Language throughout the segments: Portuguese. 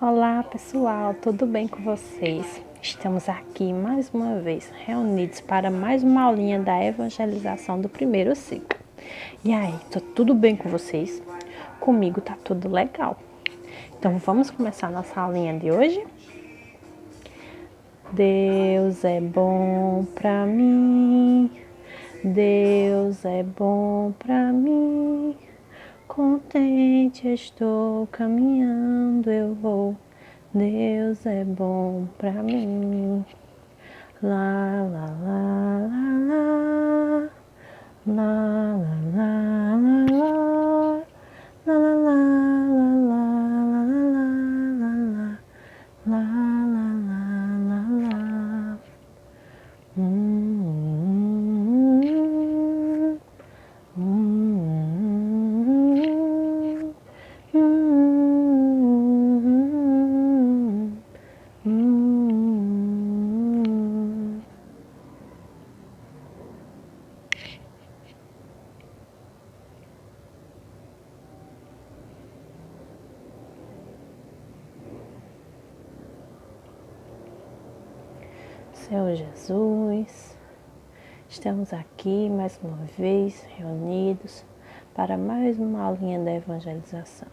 Olá pessoal, tudo bem com vocês? Estamos aqui mais uma vez reunidos para mais uma aulinha da evangelização do primeiro ciclo. E aí, tá tudo bem com vocês? Comigo tá tudo legal. Então vamos começar nossa aulinha de hoje? Deus é bom pra mim, Deus é bom pra mim. Contente estou, caminhando eu vou. Deus é bom pra mim. Lá, lá, lá, lá, lá, lá, lá, lá, lá, lá, lá, lá, lá, lá, lá, lá, lá, lá, lá, lá. Senhor Jesus, estamos aqui mais uma vez reunidos para mais uma aulinha da evangelização.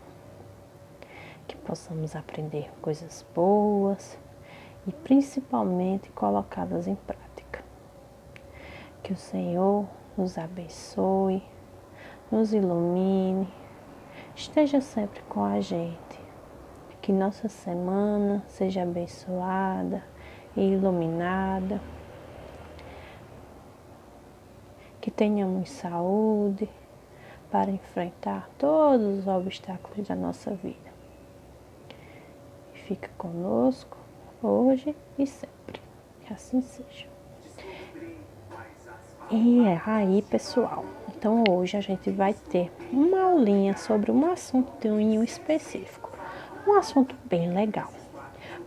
Que possamos aprender coisas boas e principalmente colocá-las em prática. Que o Senhor nos abençoe, nos ilumine, esteja sempre com a gente. Que nossa semana seja abençoada e iluminada. Que tenhamos saúde para enfrentar todos os obstáculos da nossa vida. Fica conosco hoje e sempre. Que assim seja. E é aí, pessoal. Então hoje a gente vai ter uma aulinha sobre um assunto específico. Um assunto bem legal.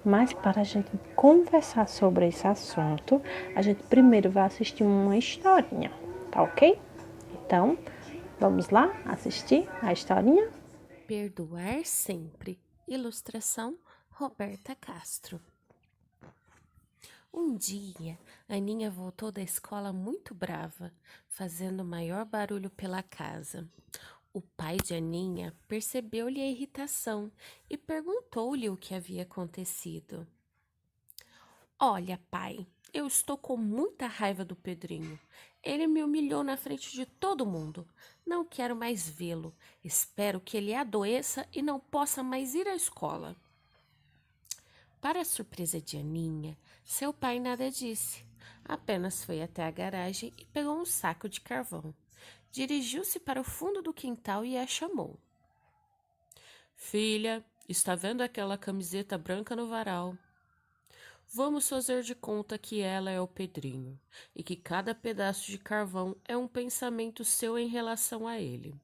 Mas para a gente conversar sobre esse assunto, a gente primeiro vai assistir uma historinha, tá ok? Então, vamos lá assistir a historinha? Perdoar sempre. Ilustração Roberta Castro. Um dia, Aninha voltou da escola muito brava, fazendo maior barulho pela casa. O pai de Aninha percebeu-lhe a irritação e perguntou-lhe o que havia acontecido. Olha, pai, eu estou com muita raiva do Pedrinho. Ele me humilhou na frente de todo mundo. Não quero mais vê-lo. Espero que ele adoeça e não possa mais ir à escola. Para a surpresa de Aninha, seu pai nada disse. Apenas foi até a garagem e pegou um saco de carvão. Dirigiu-se para o fundo do quintal e a chamou. Filha, está vendo aquela camiseta branca no varal? Vamos fazer de conta que ela é o Pedrinho e que cada pedaço de carvão é um pensamento seu em relação a ele.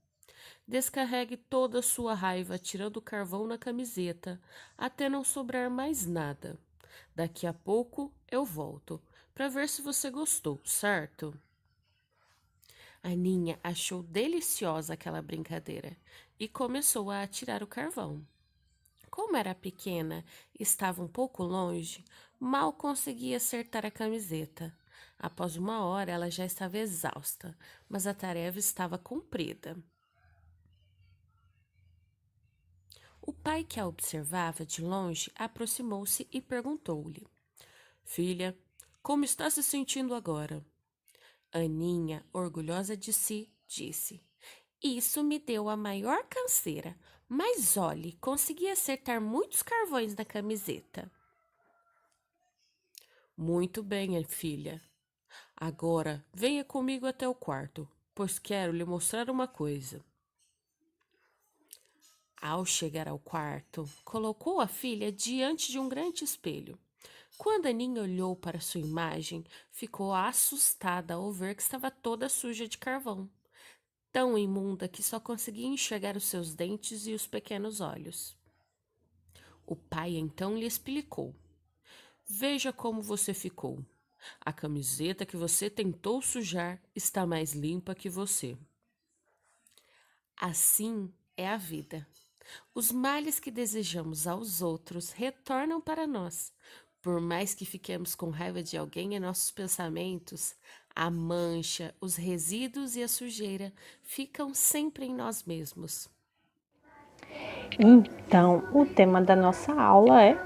Descarregue toda a sua raiva tirando o carvão na camiseta, até não sobrar mais nada. Daqui a pouco eu volto, para ver se você gostou, certo? Aninha achou deliciosa aquela brincadeira e começou a atirar o carvão. Como era pequena e estava um pouco longe, mal conseguia acertar a camiseta. Após uma hora, ela já estava exausta, mas a tarefa estava cumprida. O pai, que a observava de longe, aproximou-se e perguntou-lhe: Filha, como está se sentindo agora? Aninha, orgulhosa de si, disse: Isso me deu a maior canseira, mas olhe, consegui acertar muitos carvões na camiseta. Muito bem, filha. Agora venha comigo até o quarto, pois quero lhe mostrar uma coisa. Ao chegar ao quarto, colocou a filha diante de um grande espelho. Quando Aninha olhou para sua imagem, ficou assustada ao ver que estava toda suja de carvão, tão imunda que só conseguia enxergar os seus dentes e os pequenos olhos. O pai então lhe explicou: Veja como você ficou. A camiseta que você tentou sujar está mais limpa que você. Assim é a vida. Os males que desejamos aos outros retornam para nós. Por mais que fiquemos com raiva de alguém em nossos pensamentos, a mancha, os resíduos e a sujeira ficam sempre em nós mesmos. Então, o tema da nossa aula é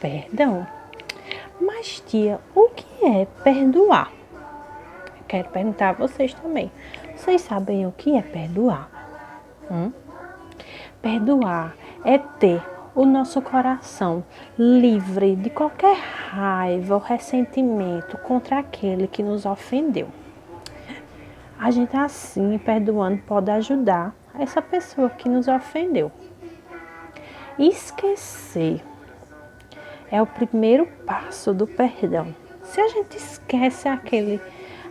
perdão. Mas, tia, o que é perdoar? Eu quero perguntar a vocês também. Vocês sabem o que é perdoar? Perdoar é ter o nosso coração livre de qualquer raiva ou ressentimento contra aquele que nos ofendeu. A gente assim, perdoando, pode ajudar essa pessoa que nos ofendeu. Esquecer é o primeiro passo do perdão. Se a gente esquece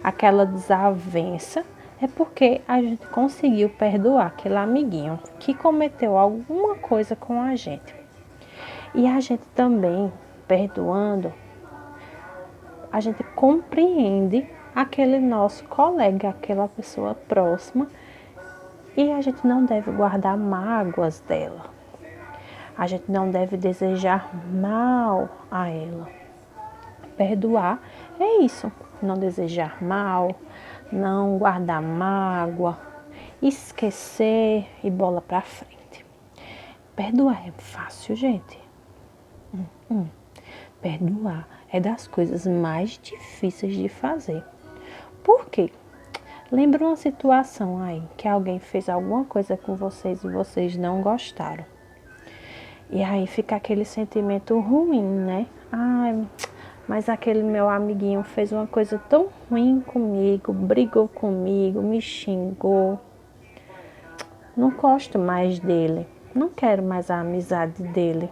aquela desavença, é porque a gente conseguiu perdoar aquele amiguinho que cometeu alguma coisa com a gente. E a gente também, perdoando, a gente compreende aquele nosso colega, aquela pessoa próxima, e a gente não deve guardar mágoas dela. A gente não deve desejar mal a ela. Perdoar é isso, não desejar mal, não guardar mágoa, esquecer e bola pra frente. Perdoar é fácil, gente. Perdoar é das coisas mais difíceis de fazer. Por quê? Lembra uma situação aí que alguém fez alguma coisa com vocês e vocês não gostaram. E aí fica aquele sentimento ruim, né? Ai, mas aquele meu amiguinho fez uma coisa tão ruim comigo, brigou comigo, me xingou. Não gosto mais dele, não quero mais a amizade dele.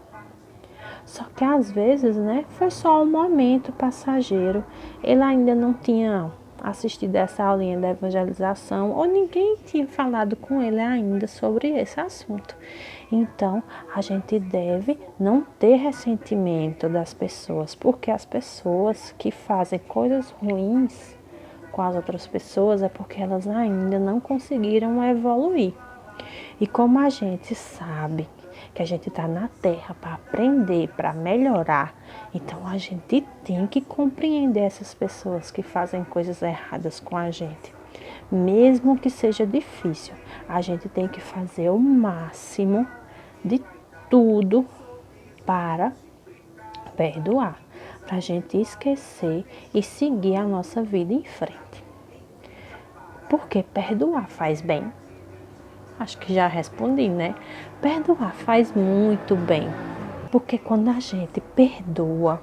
Só que às vezes, né, foi só um momento passageiro. Ele ainda não tinha assistido essa aulinha da evangelização ou ninguém tinha falado com ele ainda sobre esse assunto. Então, a gente deve não ter ressentimento das pessoas, porque as pessoas que fazem coisas ruins com as outras pessoas é porque elas ainda não conseguiram evoluir. E como a gente sabe que a gente está na Terra para aprender, para melhorar, então a gente tem que compreender essas pessoas que fazem coisas erradas com a gente. Mesmo que seja difícil, a gente tem que fazer o máximo de tudo para perdoar, para a gente esquecer e seguir a nossa vida em frente. Porque perdoar faz bem. Acho que já respondi, né? Perdoar faz muito bem. Porque quando a gente perdoa,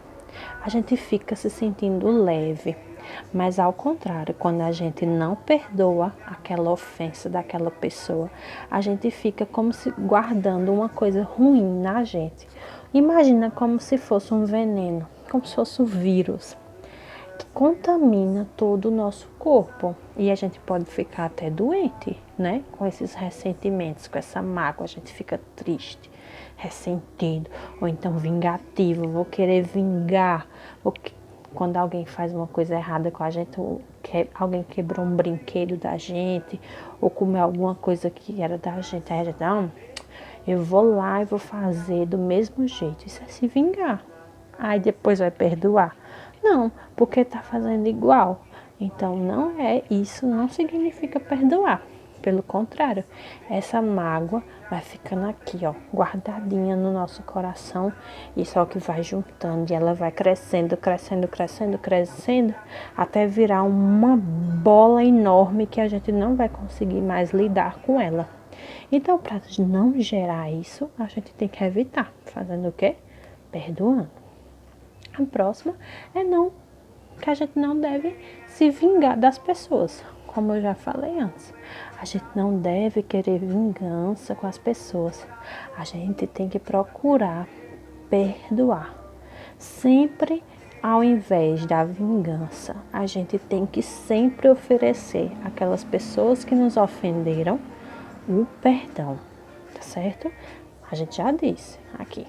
a gente fica se sentindo leve. Mas ao contrário, quando a gente não perdoa aquela ofensa daquela pessoa, a gente fica como se guardando uma coisa ruim na gente. Imagina como se fosse um veneno, como se fosse um vírus que contamina todo o nosso corpo e a gente pode ficar até doente, né? Com esses ressentimentos, com essa mágoa, a gente fica triste, ressentido, ou então vingativo, vou querer vingar, quando alguém faz uma coisa errada com a gente, ou alguém quebrou um brinquedo da gente, ou comeu alguma coisa que era da gente, aí a gente, não, eu vou lá e vou fazer do mesmo jeito, isso é se vingar. Aí depois vai perdoar. Não, porque está fazendo igual. Então, não é isso, não significa perdoar. Pelo contrário, essa mágoa vai ficando aqui, ó, guardadinha no nosso coração e só que vai juntando e ela vai crescendo, crescendo, crescendo, crescendo, até virar uma bola enorme que a gente não vai conseguir mais lidar com ela. Então, para não gerar isso, a gente tem que evitar. Fazendo o quê? Perdoando. A próxima é que a gente não deve se vingar das pessoas, como eu já falei antes. A gente não deve querer vingança com as pessoas. A gente tem que procurar perdoar. Sempre ao invés da vingança, a gente tem que sempre oferecer àquelas pessoas que nos ofenderam o perdão, tá certo? A gente já disse aqui.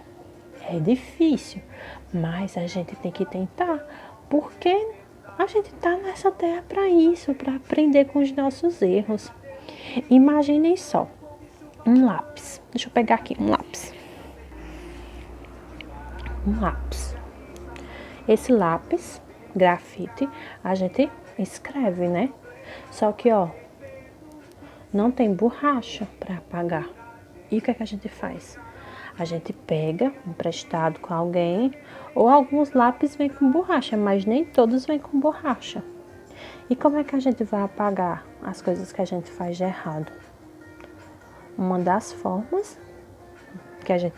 É difícil, mas a gente tem que tentar, porque a gente está nessa terra para isso, para aprender com os nossos erros. Imaginem só, um lápis. Deixa eu pegar aqui um lápis. Um lápis. Esse lápis, grafite, a gente escreve, né? Só que, ó, não tem borracha para apagar. E o que é que a gente faz? A gente pega emprestado com alguém, ou alguns lápis vêm com borracha, mas nem todos vêm com borracha. E como é que a gente vai apagar as coisas que a gente faz de errado? Uma das formas que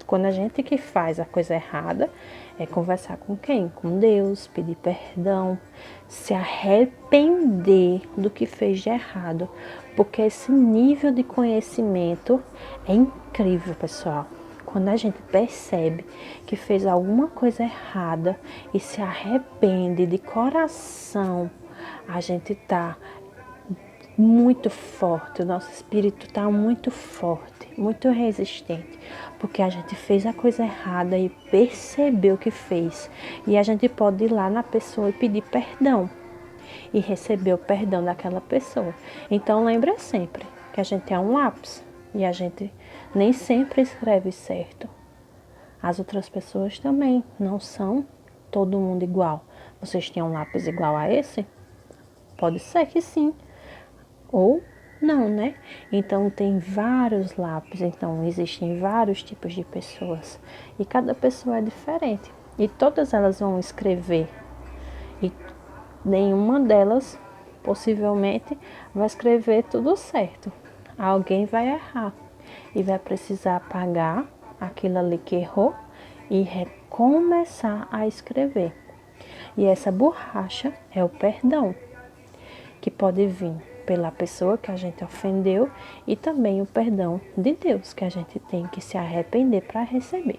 quando a gente que faz a coisa errada, é conversar com quem? Com Deus, pedir perdão, se arrepender do que fez de errado, porque esse nível de conhecimento é incrível, pessoal. Quando a gente percebe que fez alguma coisa errada e se arrepende de coração, a gente tá muito forte, o nosso espírito está muito forte, muito resistente, porque a gente fez a coisa errada e percebeu que fez. E a gente pode ir lá na pessoa e pedir perdão e receber o perdão daquela pessoa. Então lembra sempre que a gente é um lápis e a gente nem sempre escreve certo. As outras pessoas também não são todo mundo igual. Vocês têm um lápis igual a esse? Pode ser que sim. Ou não, né? Então tem vários lápis, então existem vários tipos de pessoas e cada pessoa é diferente e todas elas vão escrever e nenhuma delas possivelmente vai escrever tudo certo. Alguém vai errar e vai precisar apagar aquilo ali que errou e recomeçar a escrever. E essa borracha é o perdão, que pode vir pela pessoa que a gente ofendeu e também o perdão de Deus que a gente tem que se arrepender para receber.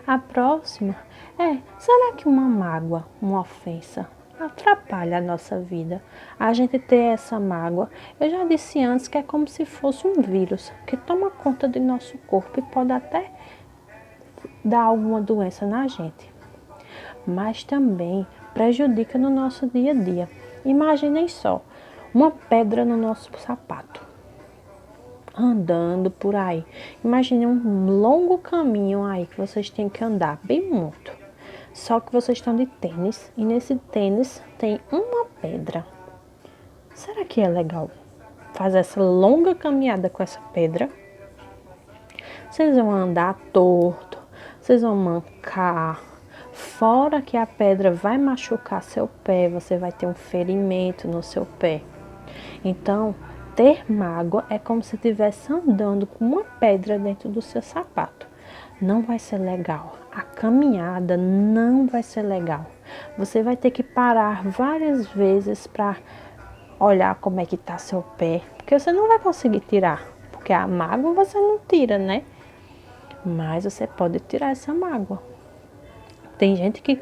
A próxima é, será que uma mágoa, uma ofensa atrapalha a nossa vida? A gente ter essa mágoa, eu já disse antes que é como se fosse um vírus que toma conta do nosso corpo e pode até dar alguma doença na gente, mas também prejudica no nosso dia a dia. Imaginem só, uma pedra no nosso sapato, andando por aí. Imagine um longo caminho aí que vocês têm que andar, bem muito. Só que vocês estão de tênis e nesse tênis tem uma pedra. Será que é legal fazer essa longa caminhada com essa pedra? Vocês vão andar torto, vocês vão mancar. Fora que a pedra vai machucar seu pé, você vai ter um ferimento no seu pé. Então, ter mágoa é como se estivesse andando com uma pedra dentro do seu sapato. Não vai ser legal. A caminhada não vai ser legal. Você vai ter que parar várias vezes para olhar como é que está seu pé, porque você não vai conseguir tirar, porque a mágoa você não tira, né? Mas você pode tirar essa mágoa. Tem gente que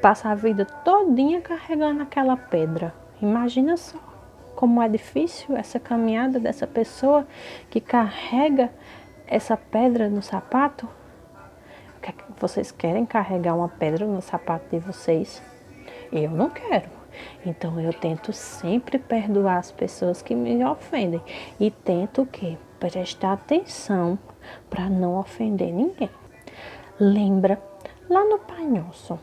passa a vida todinha carregando aquela pedra. Imagina só como é difícil essa caminhada dessa pessoa que carrega essa pedra no sapato. Vocês querem carregar uma pedra no sapato de vocês? Eu não quero. Então eu tento sempre perdoar as pessoas que me ofendem e tento o quê? Prestar atenção para não ofender ninguém. Lembra lá no Pai Nosso.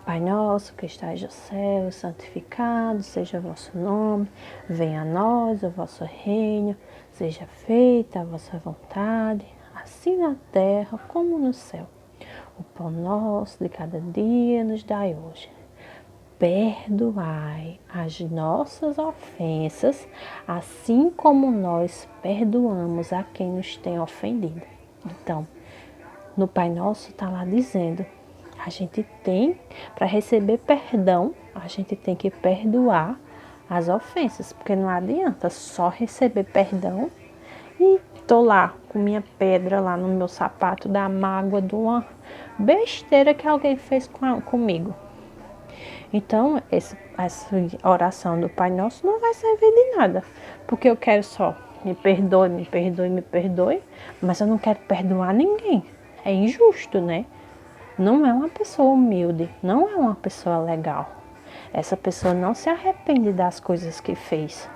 Pai nosso que estais no céu, santificado seja o vosso nome, venha a nós o vosso reino, seja feita a vossa vontade, assim na terra como no céu. O pão nosso de cada dia nos dai hoje. Perdoai as nossas ofensas, assim como nós perdoamos a quem nos tem ofendido. Então, no Pai Nosso está lá dizendo, a gente tem, para receber perdão, a gente tem que perdoar as ofensas, porque não adianta só receber perdão e tô lá com minha pedra lá no meu sapato da mágoa de uma besteira que alguém fez comigo. Então, essa oração do Pai Nosso não vai servir de nada, porque eu quero só me perdoe, me perdoe, me perdoe, mas eu não quero perdoar ninguém. É injusto, né? Não é uma pessoa humilde, não é uma pessoa legal. Essa pessoa não se arrepende das coisas que fez.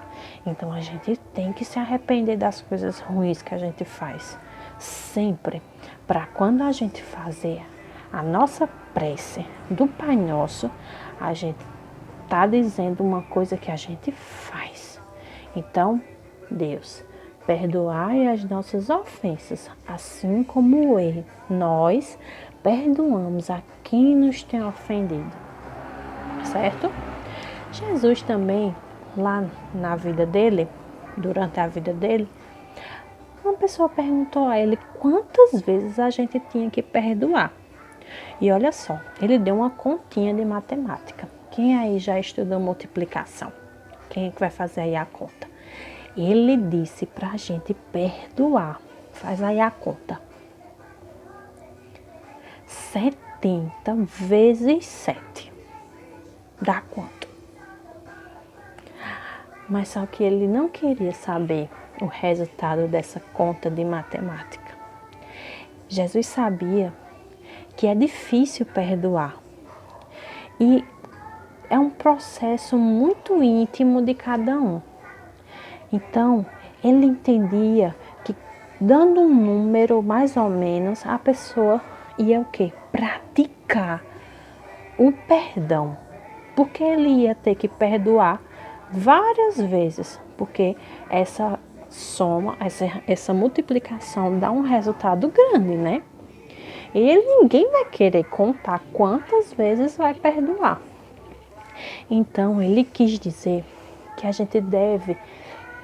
Então a gente tem que se arrepender das coisas ruins que a gente faz. Sempre. Para quando a gente fazer a nossa prece do Pai Nosso, a gente tá dizendo uma coisa que a gente faz. Então, Deus, perdoai as nossas ofensas, assim como nós perdoamos a quem nos tem ofendido. Certo? Jesus também, lá na vida dele, durante a vida dele, uma pessoa perguntou a ele quantas vezes a gente tinha que perdoar. E olha só, ele deu uma continha de matemática. Quem aí já estudou multiplicação? Quem é que vai fazer aí a conta? Ele disse para a gente perdoar. Faz aí a conta. 70 vezes 7. Dá quanto? Mas só que ele não queria saber o resultado dessa conta de matemática. Jesus sabia que é difícil perdoar. E é um processo muito íntimo de cada um. Então, ele entendia que dando um número mais ou menos, a pessoa ia o quê? Praticar o perdão. Porque ele ia ter que perdoar várias vezes, porque essa soma, essa multiplicação dá um resultado grande, né? E ninguém vai querer contar quantas vezes vai perdoar. Então, ele quis dizer que a gente deve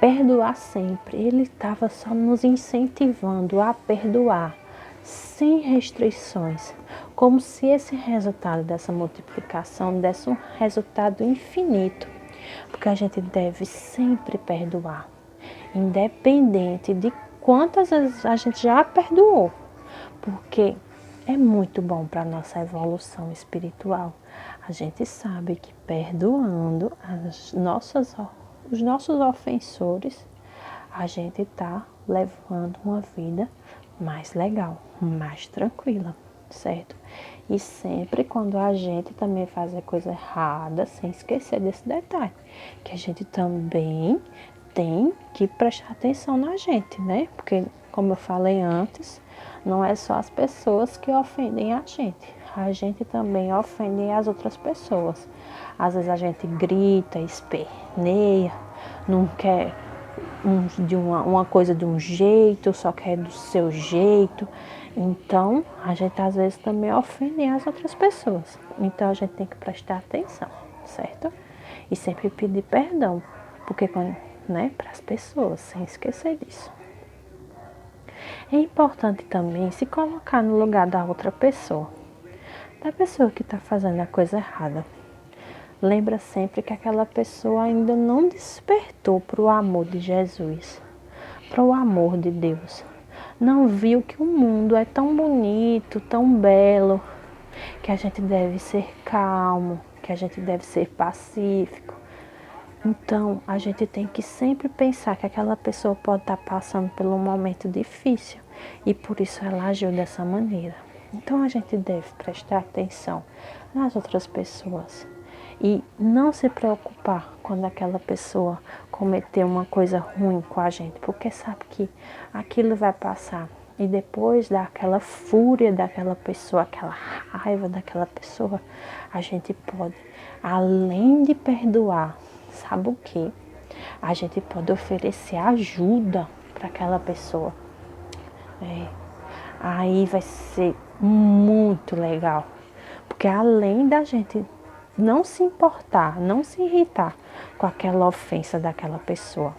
perdoar sempre. Ele estava só nos incentivando a perdoar, sem restrições, como se esse resultado dessa multiplicação desse um resultado infinito, porque a gente deve sempre perdoar, independente de quantas vezes a gente já perdoou, porque é muito bom para a nossa evolução espiritual. A gente sabe que perdoando os nossos ofensores, a gente está levando uma vida mais legal, mais tranquila, certo? E sempre quando a gente também faz a coisa errada, sem esquecer desse detalhe, que a gente também tem que prestar atenção na gente, né? Porque, como eu falei antes, não é só as pessoas que ofendem a gente também ofende as outras pessoas. Às vezes a gente grita, esperneia, não quer uma coisa de um jeito, só quer do seu jeito. Então, a gente às vezes também ofende as outras pessoas. Então, a gente tem que prestar atenção, certo? E sempre pedir perdão, porque, né, para as pessoas, sem esquecer disso. É importante também se colocar no lugar da outra pessoa, da pessoa que está fazendo a coisa errada. Lembra sempre que aquela pessoa ainda não despertou para o amor de Jesus, para o amor de Deus. Não viu que o mundo é tão bonito, tão belo, que a gente deve ser calmo, que a gente deve ser pacífico. Então, a gente tem que sempre pensar que aquela pessoa pode estar passando por um momento difícil e por isso ela agiu dessa maneira. Então, a gente deve prestar atenção nas outras pessoas e não se preocupar quando aquela pessoa cometer uma coisa ruim com a gente, porque sabe que aquilo vai passar. E depois daquela fúria daquela pessoa, aquela raiva daquela pessoa, a gente pode, além de perdoar, sabe o que? A gente pode oferecer ajuda para aquela pessoa. Aí vai ser muito legal. Porque além da gente não se importar, não se irritar com aquela ofensa daquela pessoa,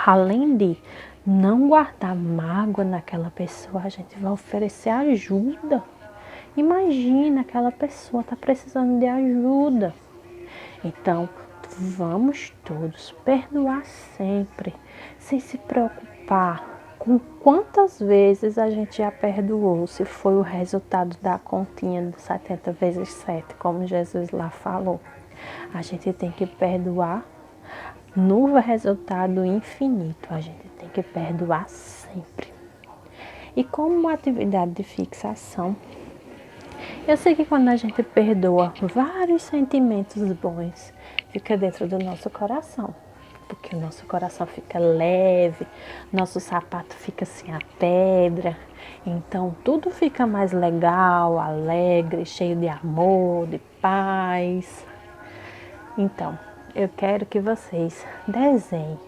além de não guardar mágoa naquela pessoa, a gente vai oferecer ajuda. Imagina, aquela pessoa está precisando de ajuda. Então, vamos todos perdoar sempre, sem se preocupar com quantas vezes a gente já perdoou, se foi o resultado da continha de 70 vezes 7, como Jesus lá falou. A gente tem que perdoar no resultado infinito, a gente tem que perdoar sempre. E como uma atividade de fixação, eu sei que quando a gente perdoa, vários sentimentos bons ficam dentro do nosso coração. porque o nosso coração fica leve, nosso sapato fica sem a pedra, então tudo fica mais legal, alegre, cheio de amor, de paz. Então, eu quero que vocês desenhem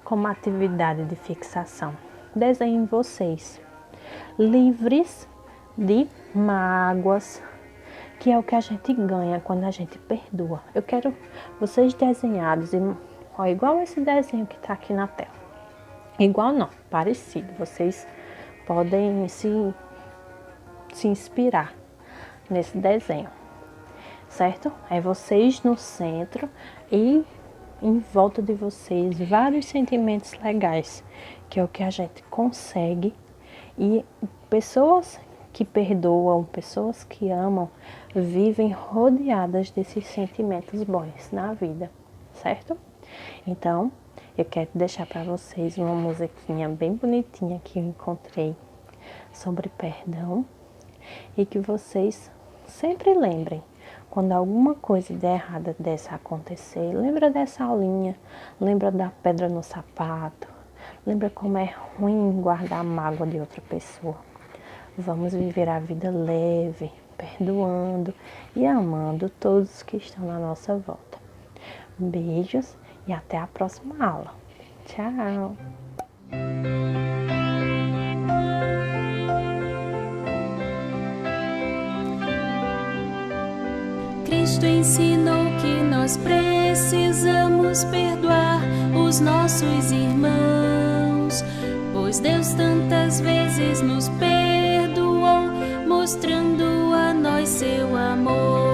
como atividade de fixação. Desenhem vocês, livres de mágoas, que é o que a gente ganha quando a gente perdoa. Eu quero vocês desenhados, igual esse desenho que está aqui na tela. Igual não, parecido. Vocês podem se inspirar nesse desenho, certo? É vocês no centro e em volta de vocês vários sentimentos legais, que é o que a gente consegue. E pessoas que perdoam, pessoas que amam, vivem rodeadas desses sentimentos bons na vida, certo? Então, eu quero deixar para vocês uma musiquinha bem bonitinha que eu encontrei sobre perdão e que vocês sempre lembrem. Quando alguma coisa de errada dessa acontecer, lembra dessa aulinha, lembra da pedra no sapato, lembra como é ruim guardar a mágoa de outra pessoa. Vamos viver a vida leve, perdoando e amando todos que estão na nossa volta. Beijos e até a próxima aula. Tchau! Cristo ensinou que nós precisamos perdoar os nossos irmãos, pois Deus tantas vezes nos perdoou, mostrando a nós seu amor.